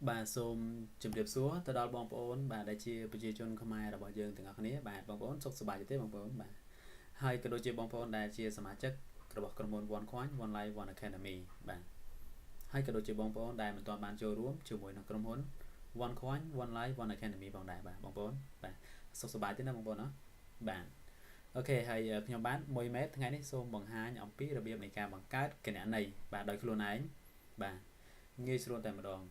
បាទសូមជម្រាបសួរទៅដល់បងប្អូនបាទដែលជាប្រជាជនខ្មែររបស់យើងទាំងអស់គ្នាបាទបងប្អូនសុខសប្បាយទេបងប្អូនបាទហើយក៏ដូចជាបងប្អូនដែលជាសមាជិករបស់ក្រុមហ៊ុន One Coin One Life One Academy បាទហើយក៏ដូចជាបងប្អូនដែលមិនទាន់បានចូលរួមជាមួយនឹងក្រុមហ៊ុន One Coin One Life One Academy ផងដែរបាទបងប្អូនបាទសុខសប្បាយទេណាបងប្អូនណាបាទអូខេហើយខ្ញុំបាទមួយម៉េតថ្ងៃនេះសូមបង្ហាញអំពីរបៀបនៃការបង្កើតគណនីបាទដោយខ្លួនឯងបាទងាយស្រួលតែម្ដង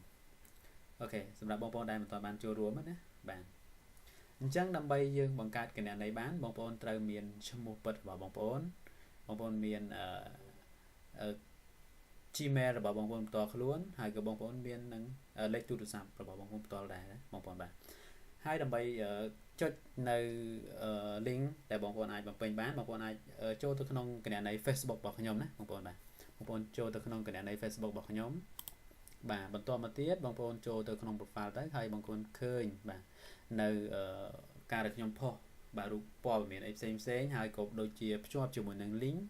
អូខេសម្រាប់បងប្អូនដែលមិនទាន់បានចូលរួមណាបាទអញ្ចឹងដើម្បីយើងបង្កើតគណនីបានបងប្អូនត្រូវមានឈ្មោះពិតរបស់បងប្អូនមានGmail របស់បងប្អូនផ្ទាល់ខ្លួនហើយក៏បងប្អូនមាននឹងលេខទូរស័ព្ទរបស់បងប្អូនផ្ទាល់ដែរបងប្អូនបាទហើយដើម្បីចុចនៅ link ដែលបងប្អូនអាចបំពេញបានបងប្អូនអាចចូលទៅក្នុងគណនី Facebook របស់ខ្ញុំណាបងប្អូនបាទបងប្អូនចូលទៅក្នុងគណនី Facebook របស់ខ្ញុំបាទបន្តមកទៀតបងប្អូនចូលទៅក្នុង profile ទៅហើយបងប្អូនឃើញបាទនៅការដែលខ្ញុំផុសបាទរូបព័ត៌មានអីផ្សេងហើយក៏ដូចជាភ្ជាប់ជាមួយនឹង link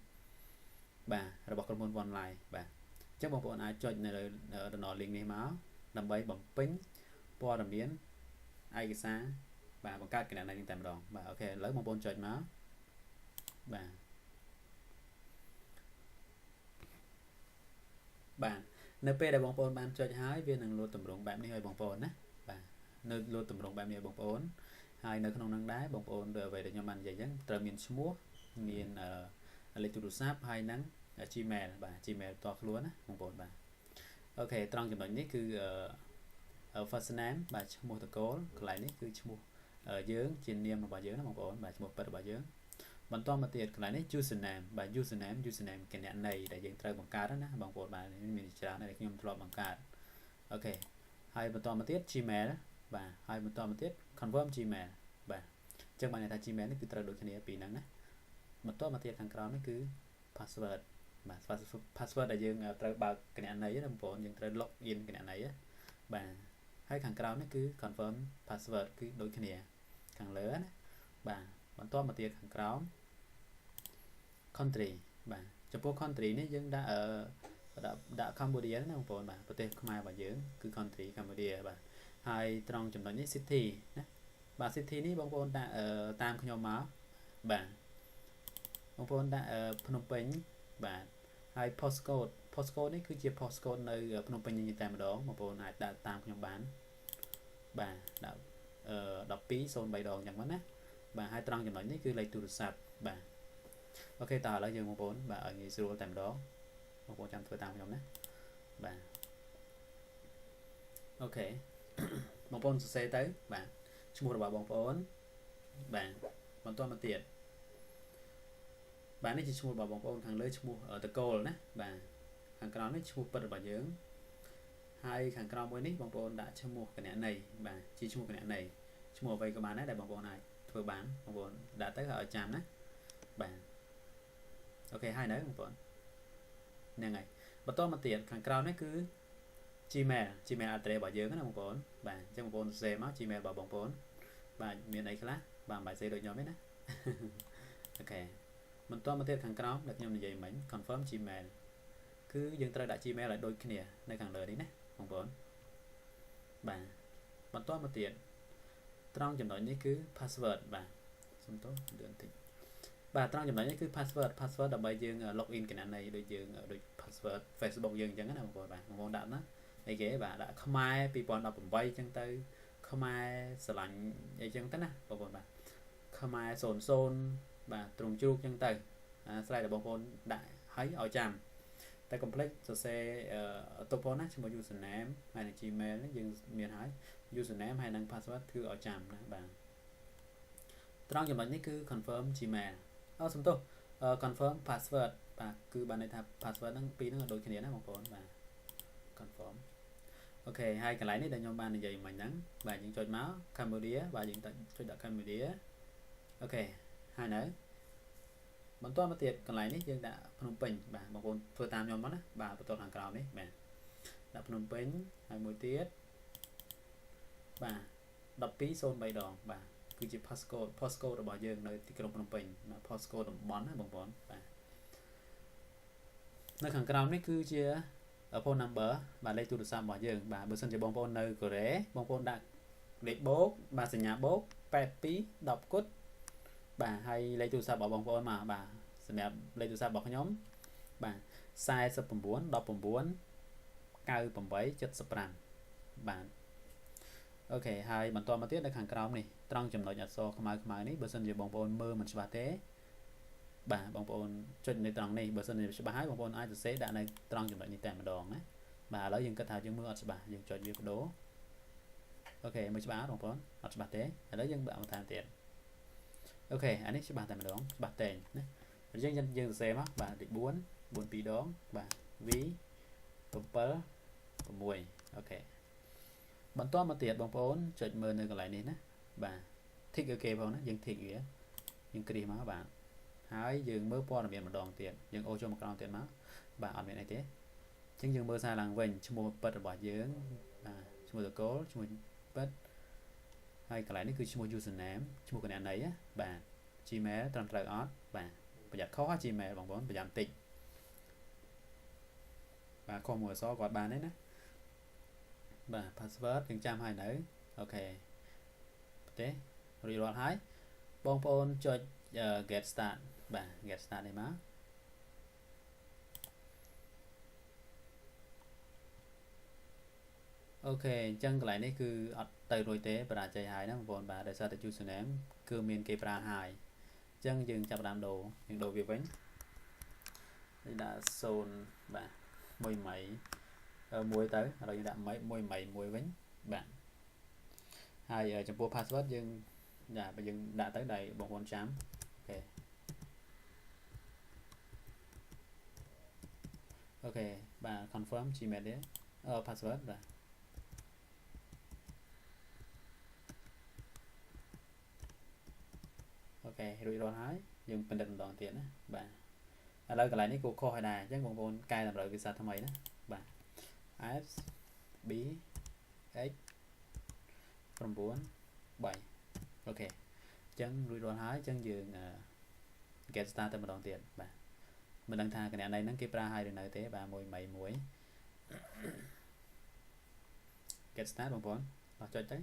បាទរបស់ក្រុមហ៊ុន One Life បាទអញ្ចឹងបងប្អូនអាចចុចនៅដំណរ link នេះមកដើម្បីបំពេញព័ត៌មានឯកសារបាទបង្កើតគណនីនេះតែម្ដងបាទអូខេឥឡូវបងប្អូនចុចមកបាទនៅពេលដែលបងប្អូនបានចុចហើយវានឹងលោតតម្រងបែបនេះឲ្យបងប្អូនណាបាទនៅលោតតម្រងបែបនេះឲ្យបងប្អូនហើយនៅក្នុងនឹងដែរបងប្អូនអ្វីដែលខ្ញុំបាននិយាយអញ្ចឹងត្រូវមានឈ្មោះមានលេខទូរស័ព្ទហើយនឹង Gmail បាទ Gmail តខ្លួនណាបងប្អូនបាទអូខេត្រង់ចំណុចនេះគឺfirst name បាទឈ្មោះតកូលកន្លែងនេះគឺឈ្មោះយើងជានាមរបស់យើងណាបងប្អូនបាទឈ្មោះពិតរបស់យើងបន្តមកទៀតកន្លែងនេះ username បាទ username គណនីដែលយើងត្រូវបង្កើតណាបងប្អូនបាទមានច្រើនដែលខ្ញុំធ្លាប់បង្កើតអូខេហើយបន្តមកទៀត Gmail បាទហើយបន្តមកទៀត confirm Gmail បាទអញ្ចឹងបានន័យថា Gmail នេះគឺត្រូវដូចគ្នាពីរហ្នឹងណាបន្តមកទៀតខាងក្រោមនេះគឺ password បាទ password ដែលយើងត្រូវបើកគណនីណាបងប្អូនយើងត្រូវ log in គណនីបាទហើយខាងក្រោមនេះគឺ confirm password គឺដូចគ្នាខាងលើណាបាទបន្តមកទៀតខាងក្រោម country បាទចំពោះ country នេះយើងដាក់ Cambodia ណាបងប្អូនបាទប្រទេសខ្មែររបស់យើងគឺ country Cambodia បាទហើយត្រង់ចំណុចនេះ city ណាបាទ city នេះបងប្អូនដាក់តាមខ្ញុំមកបាទបងប្អូនដាក់ភ្នំពេញបាទហើយ postcode នេះគឺជា postcode នៅភ្នំពេញនេះតែម្ដងបងប្អូនអាចដាក់តាមខ្ញុំបានបាទដាក់1203ដងអញ្ចឹងណាបាទហើយត្រង់ចំណុចនេះគឺលេខទូរស័ព្ទបាទអូខេតើឥឡូវយើងបងប្អូនបាទឲ្យងាយស្រួលតែម្ដងបងប្អូនចាំធ្វើតាមខ្ញុំណាបាទអូខេបងប្អូនសរសេរទៅបាទឈ្មោះរបស់បងប្អូនបាទបន្តមកទៀតបាទនេះជាឈ្មោះរបស់បងប្អូនខាងលើឈ្មោះតកូលណាបាទខាងក្រោមនេះឈ្មោះពិតរបស់យើងហើយខាងក្រោមមួយនេះបងប្អូនដាក់ឈ្មោះគណនីបាទជាឈ្មោះគណនីឈ្មោះអ្វីក៏បានដែរដែលបងប្អូនអាចធ្វើបានបងប្អូនដាក់ទៅឲ្យចាំណាបាទអូខេហើយនៅបងប្អូនហ្នឹងហើយបន្តមកទៀតខាងក្រោមនេះគឺ Gmail address របស់យើងណាបងប្អូនបាទអញ្ចឹងបងប្អូនសរសេរមក Gmail របស់បងប្អូនបាទមានអីខ្លះបាទមិនបាច់សេដូចខ្ញុំទេណាអូខេបន្តមកទៀតខាងក្រោមដែលខ្ញុំនិយាយមិញ confirm Gmail គឺយើងត្រូវដាក់ Gmail ឲ្យដូចគ្នានៅខាងលើនេះណាបងប្អូនបាទបន្តមកទៀតត្រង់ចំណុចនេះគឺ password បាទសុំទោសលឿនតិចបាទត្រង់ចំណុចនេះគឺ password ដើម្បីយើង login គណនីដូចយើងដូច password Facebook យើងអញ្ចឹងណាបងប្អូនបាទបងប្អូនដាក់ណាអីគេបាទដាក់ខ្មែរ2018អញ្ចឹងទៅខ្មែរស្រឡាញ់អីចឹងទៅណាបងប្អូនបាទខ្មែរ00បាទត្រង់ជ្រូកអញ្ចឹងទៅស្រ័យដល់បងប្អូនដាក់ឲ្យចាំតែ complete សរសេរទុកផងណាឈ្មោះ username ហើយនឹង Gmail នេះយើងមានហើយ username ហើយនឹង password គឺឲ្យចាំណាបាទត្រង់ចំណុចនេះគឺ confirm Gmail សំទោស confirm password បាទគឺបានន័យថា password ហ្នឹងពីរហ្នឹងដូចគ្នាណាបងប្អូនបាទ confirm អូខេហើយកន្លែងនេះដែលខ្ញុំបាននិយាយមិញហ្នឹងបាទយើងចុចមក Cambodia បាទយើងចុចដាក់ Cambodia អូខេហើយនៅបន្តមកទៀតកន្លែងនេះយើងដាក់ភ្នំពេញបាទបងប្អូនធ្វើតាមខ្ញុំមកណាបាទបន្ទាប់ខាងក្រោមនេះបាទដាក់ភ្នំពេញហើយមួយទៀតបាទ1203ដងបាទគឺជា postcode របស់យើងនៅទីក្រុងភ្នំពេញណា postcode តំបន់ណាបងប្អូនបាទនៅខាងក្រោមនេះគឺជា phone number បាទលេខទូរស័ព្ទរបស់យើងបាទបើសិនជាបងប្អូននៅកូរ៉េបងប្អូនដាក់លេខបូកបាទសញ្ញាបូក82 10គុតបាទហើយលេខទូរស័ព្ទរបស់បងប្អូនមកបាទសម្រាប់លេខទូរស័ព្ទរបស់ខ្ញុំបាទ49 19 98 75បាទអូខេហើយបន្តមកទៀតនៅខាងក្រោមនេះត្រង់ចំណុចអក្សរខ្មៅនេះបើសិនជាបងប្អូនមើលមិនច្បាស់ទេបាទបងប្អូនចុចនៅត្រង់នេះបើសិនជាច្បាស់ហើយបងប្អូនអាចសរសេរដាក់នៅត្រង់ចំណុចនេះតែម្ដងណាបាទឥឡូវយើងគិតថាយើងមើលអត់ច្បាស់យើងចុចវាបដូរអូខេមើលច្បាស់បងប្អូនអត់ច្បាស់ទេឥឡូវយើងបាក់បន្ថែមទៀតអូខេអានេះច្បាស់តែម្ដងច្បាស់តែណាអញ្ចឹងយើងសរសេរមកបាទលេខ4 2ដងបាទ v 7 6អូខេបន្តមកទៀតបងប្អូនចុចមើលនៅកន្លែងនេះណាបាទ tick អូខេផងណាយើង tick វាយើងគ្រីសមកបាទហើយយើងមើលព័ត៌មានម្ដងទៀតយើងអូចូលមកក្រោមទៀតមកបាទអត់មានអីទេអញ្ចឹងយើងមើលសារឡើងវិញឈ្មោះពិតរបស់យើងបាទឈ្មោះតកូលឈ្មោះពិតហើយកន្លែងនេះគឺឈ្មោះ username ឈ្មោះគណនីបាទ Gmail ត្រឹមត្រូវអត់បាទប្រយ័ត្នខុស Gmail បងប្អូនប្រយ័ត្នតិចបាទខុសមួយអក្សរគាត់បានទេណាបាទ password យើងចាំឲ្យនៅអូខេទេរួចរាល់ហើយបងប្អូនចុច get start បាទ get start នេះមកអូខេអញ្ចឹងកន្លែងនេះគឺអត់ទៅរួចទេបរាជ័យហើយណាបងប្អូនបាទដោយសារតែ username គឺមានគេប្រើហើយអញ្ចឹងយើងចាប់ដើមដូរយើងដូរវាវិញដាក់0បាទ1ម៉ៃ1ទៅឥឡូវយើងដាក់1ម៉ៃ1វិញបាទហើយចំពោះ password យើងបើយើងដាក់ទៅដែលបងប្អូនចាំអូខេបាទ confirm Gmail ទេpassword បាទអូខេរួចរាល់ហើយយើងពិនិត្យម្ដងទៀតណាបាទឥឡូវកន្លែងនេះគូខុសហើយដែរអញ្ចឹងបងប្អូនកែតម្រូវភាសាថ្មីណាបាទ s b x 9 3អូខេអញ្ចឹងរួចរាល់ហើយអញ្ចឹងយើង get start ទៅម្ដងទៀតបាទមិនដឹងថាគណនីហ្នឹងគេប្រើឲ្យឬនៅទេបាទ1ម៉ៃ1 get start បងប្អូនអត់ចុចទៅ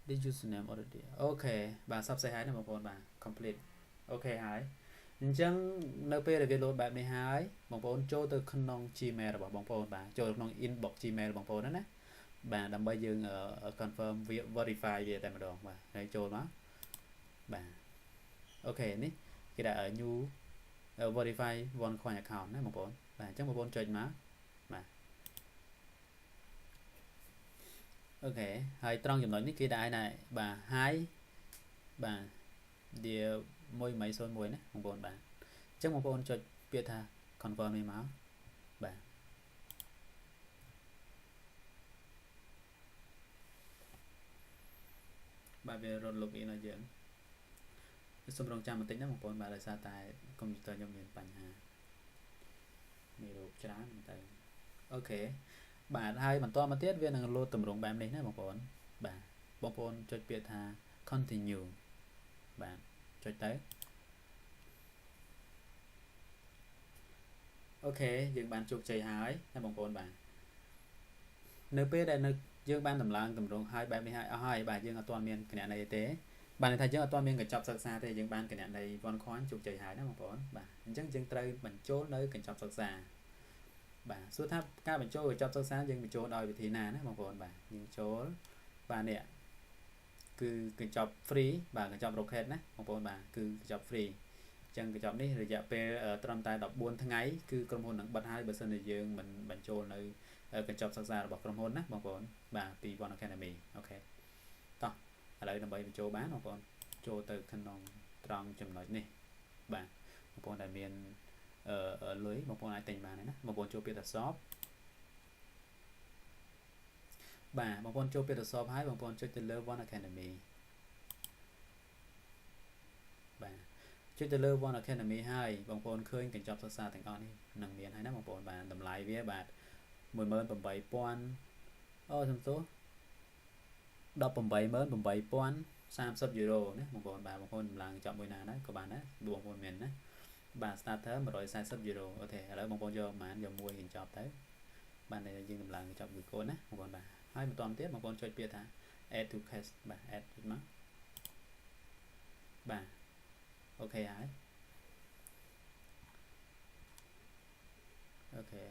this username already អូខេបាទសបស្ហើយណាបងប្អូនបាទ complete អូខេហើយអញ្ចឹងនៅពេលដែលវា load បែបនេះហើយបងប្អូនចូលទៅក្នុង Gmail របស់បងប្អូនបាទចូលក្នុង inbox Gmail បងប្អូនណាបាទដើម្បីយើង confirm verify វាតែម្ដងបាទហើយចូលមកបាទអូខេនេះគេដាក់ new verify one coin account ណាបងប្អូនបាទអញ្ចឹងបងប្អូនចុចមកបាទអូខេហើយត្រង់ចំណុចនេះគេដាក់ឲ្យដែរបាទ hi បាទ dear 1ម៉ៃ01ណាបងប្អូនបាទអញ្ចឹងបងប្អូនចុចពាក្យថា confirm នេះមកបាទបាទវារត់ login ឲ្យយើងសូមរងចាំបន្តិចណាបងប្អូនបាទដោយសារតែកុំព្យូទ័រខ្ញុំមានបញ្ហាមានរូបច្រើនទៅអូខេបាទហើយបន្តមកទៀតវានឹង load ទម្រង់បែបនេះណាបងប្អូនបាទបងប្អូនចុចពាក្យថា continue បាទចុចទៅអូខេយើងបានជោគជ័យហើយណាបងប្អូនបាទនៅពេលដែលយើងបានតម្លើងទម្រង់ហើយបែបនេះហើយអស់ហើយបាទយើងអត់ទាន់មានគណនីទេបាទន័យថាយើងអត់ទាន់មានកញ្ចប់សិក្សាទេយើងបានកណនី one coin ជោគជ័យហើយណាបងប្អូនបាទអញ្ចឹងយើងត្រូវបញ្ចូលនៅកញ្ចប់សិក្សាបាទសួរថាការបញ្ចូលកញ្ចប់សិក្សាយើងបញ្ចូលដោយវិធីណាណាបងប្អូនបាទយើងចូលបាទនេះគឺកញ្ចប់ free បាទកញ្ចប់ rocket ណាបងប្អូនបាទគឺកញ្ចប់ free អញ្ចឹងកញ្ចប់នេះរយៈពេលត្រឹមតែ14ថ្ងៃគឺក្រុមហ៊ុននឹងបិទហើយបើសិនជាយើងមិនបញ្ចូលនៅកញ្ចប់សិក្សារបស់ក្រុមហ៊ុនណាបងប្អូនបាទពី One Academy អូខេតោះឥឡូវដើម្បីបញ្ចូលបានបងប្អូនចូលទៅក្នុងត្រង់ចំណុចនេះបាទបងប្អូនដែលមានលុយបងប្អូនអាចទិញបានណាបងប្អូនចូលពាក្យថា shop បាទបងប្អូនចូលពាក្យថា shop ហើយបងប្អូនចុចទៅលើ One Academy បាទចុចទៅលើ One Academy ហើយបងប្អូនឃើញកញ្ចប់សិក្សាទាំងអស់នេះនឹងមានហើយណាបងប្អូនបាទតម្លៃវាបាទ 18000 អូសំទោស 188,000 30 euro ណាបងប្អូនបាទបងប្អូនដំឡើងចប់មួយណាណាក៏បានដែរបងប្អូនមានណាបាទ starter 140 euro អូខេឥឡូវបងប្អូនយកប្រហែលយកមួយកញ្ចប់ទៅបាទយើងដំឡើងកញ្ចប់មួយកូនណាបងប្អូនបាទហើយបន្តទៀតបងប្អូនចុចពាក្យថា add to cache បាទ add ចុចមកបាទអូខេហើយអូខេ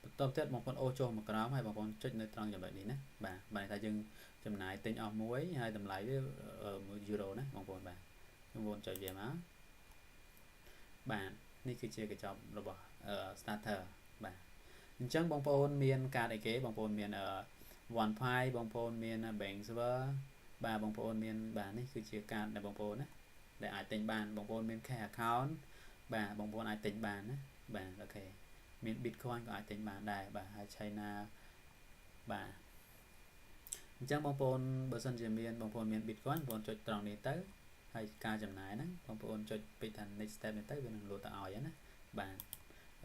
បន្តទៀតបងប្អូនអូចូលមកក្រោមហើយបងប្អូនចុចនៅត្រង់ចំណុចនេះណាបាទបានថាយើងចំណាយទិញអស់មួយហើយតម្លៃវា1 euro ណាបងប្អូនបាទបងប្អូនចុចវាមកបាទនេះគឺជាកញ្ចប់របស់ starter បាទអញ្ចឹងបងប្អូនមានកាតអីគេបងប្អូនមានOnePay បងប្អូនមាន Bank Server បាទបងប្អូនមានបាទនេះគឺជាកាតដែលបងប្អូនណាដែលអាចទិញបានបងប្អូនមាន Cash Account បាទបងប្អូនអាចទិញបានណាបាទអូខេមាន Bitcoin ក៏អាចទិញបានដែរបាទហើយ China បាទអញ្ចឹងបងប្អូនបើសិនជាមានបងប្អូនមាន Bitcoin បងប្អូនចុចត្រង់នេះទៅហើយការចំណាយហ្នឹងបងប្អូនចុចពេចថា next step នេះទៅវានឹងលោតទៅឲ្យណាបាទ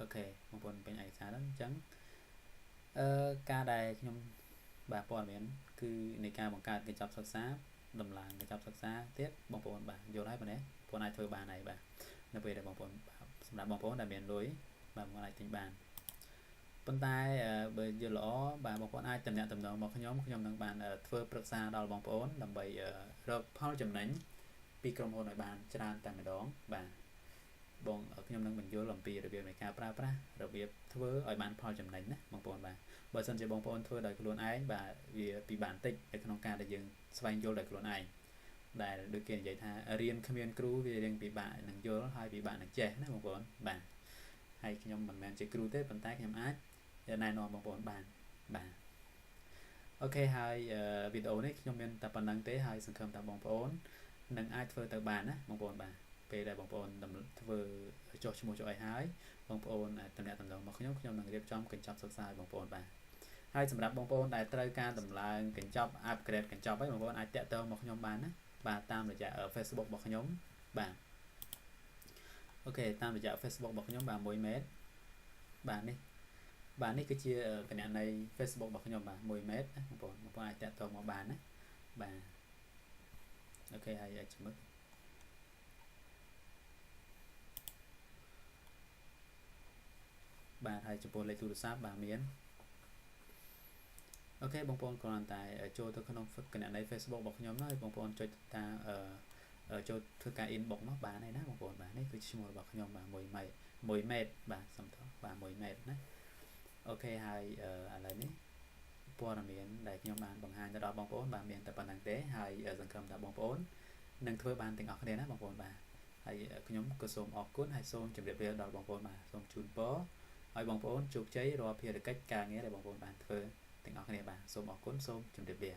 អូខេបងប្អូនពេញឯកសារហ្នឹងអញ្ចឹងការដែលខ្ញុំបាទព័ត៌មានគឺនៃការបង្កើតកញ្ចប់សិក្សាដំឡើងកញ្ចប់សិក្សាទៀតបងប្អូនបាទយល់ហើយបងប្អូនអាចធ្វើបានហើយបាទនៅពេលដែលបងប្អូនសម្រាប់បងប្អូនដែលមានលុយបាទបងប្អូនអាចទិញបានប៉ុន្តែបើយល់ល្អបាទបងប្អូនអាចតំណាក់តំណងមកខ្ញុំនឹងបានធ្វើប្រឹក្សាដល់បងប្អូនដើម្បីរកផលចំណេញពីក្រុមហ៊ុនឲ្យបានច្រើនតែម្ដងបាទបងខ្ញុំនឹងបញ្យល់អំពីរបៀបនៃការប្រើប្រាស់របៀបធ្វើឲ្យបានផលចំណេញណាបងប្អូនបាទបើសិនជាបងប្អូនធ្វើដោយខ្លួនឯងបាទវាពិបាកបន្តិចនៅក្នុងការដែលយើងស្វែងយល់ដោយខ្លួនឯងដែលដូចគេនិយាយថារៀនគ្មានគ្រូវារៀងពិបាកនឹងយល់ហើយពិបាកនឹងចេះណាបងប្អូនបាទហើយខ្ញុំមិនមែនជាគ្រូទេប៉ុន្តែខ្ញុំអាចណែនាំបងប្អូនបានបាទអូខេហើយវីដេអូនេះខ្ញុំមានតែប៉ុណ្្នឹងទេហើយសង្ឃឹមថាបងប្អូននឹងអាចធ្វើទៅបានណាបងប្អូនបាទពេលដែលបងប្អូនធ្វើចុះឈ្មោះចុះអីហើយបងប្អូនតំណាក់តំណងមកខ្ញុំនឹងរៀបចំកញ្ចប់សិក្សាឲ្យបងប្អូនបាទហើយសម្រាប់បងប្អូនដែលត្រូវការតម្លើងកញ្ចប់ upgrade កញ្ចប់ឲ្យបងប្អូនអាចតាក់ទងមកខ្ញុំបានណាបាទតាមរយៈ Facebook របស់ខ្ញុំបាទអូខេតាមរយៈ Facebook របស់ខ្ញុំបាទ1 ម៉េតបាទនេះគឺជាគណនី Facebook របស់ខ្ញុំបាទ1 ម៉េតណាបងប្អូនអាចតាក់ទងមកបានណាបាទអូខេហើយអាចមើលបាទហើយចំពោះលេខទូរស័ព្ទបាទមានអូខេបងប្អូនគ្រាន់តែចូលទៅក្នុងគណនី Facebook របស់ខ្ញុំហើយបងប្អូនចុចតាមចូលធ្វើការ inbox មកបានហើយណាបងប្អូនបាទនេះគឺឈ្មោះរបស់ខ្ញុំបាទ1 ម៉េតបាទសំទោសបាទ1 ម៉េតណាអូខេហើយឥឡូវនេះព័ត៌មានដែលខ្ញុំបានបង្ហាញទៅដល់បងប្អូនបាទមានតែប៉ុណ្្នឹងទេហើយសង្ឃឹមថាបងប្អូននឹងធ្វើបានទាំងអស់គ្នាណាបងប្អូនបាទហើយខ្ញុំក៏សូមអរគុណហើយសូមជម្រាបលាដល់បងប្អូនបាទសូមជូនពរឲ្យបងប្អូនជោគជ័យរាល់ភារកិច្ចការងារដែលបងប្អូនបានធ្វើទាំងអស់គ្នាបាទសូមអរគុណសូមជម្រាបលា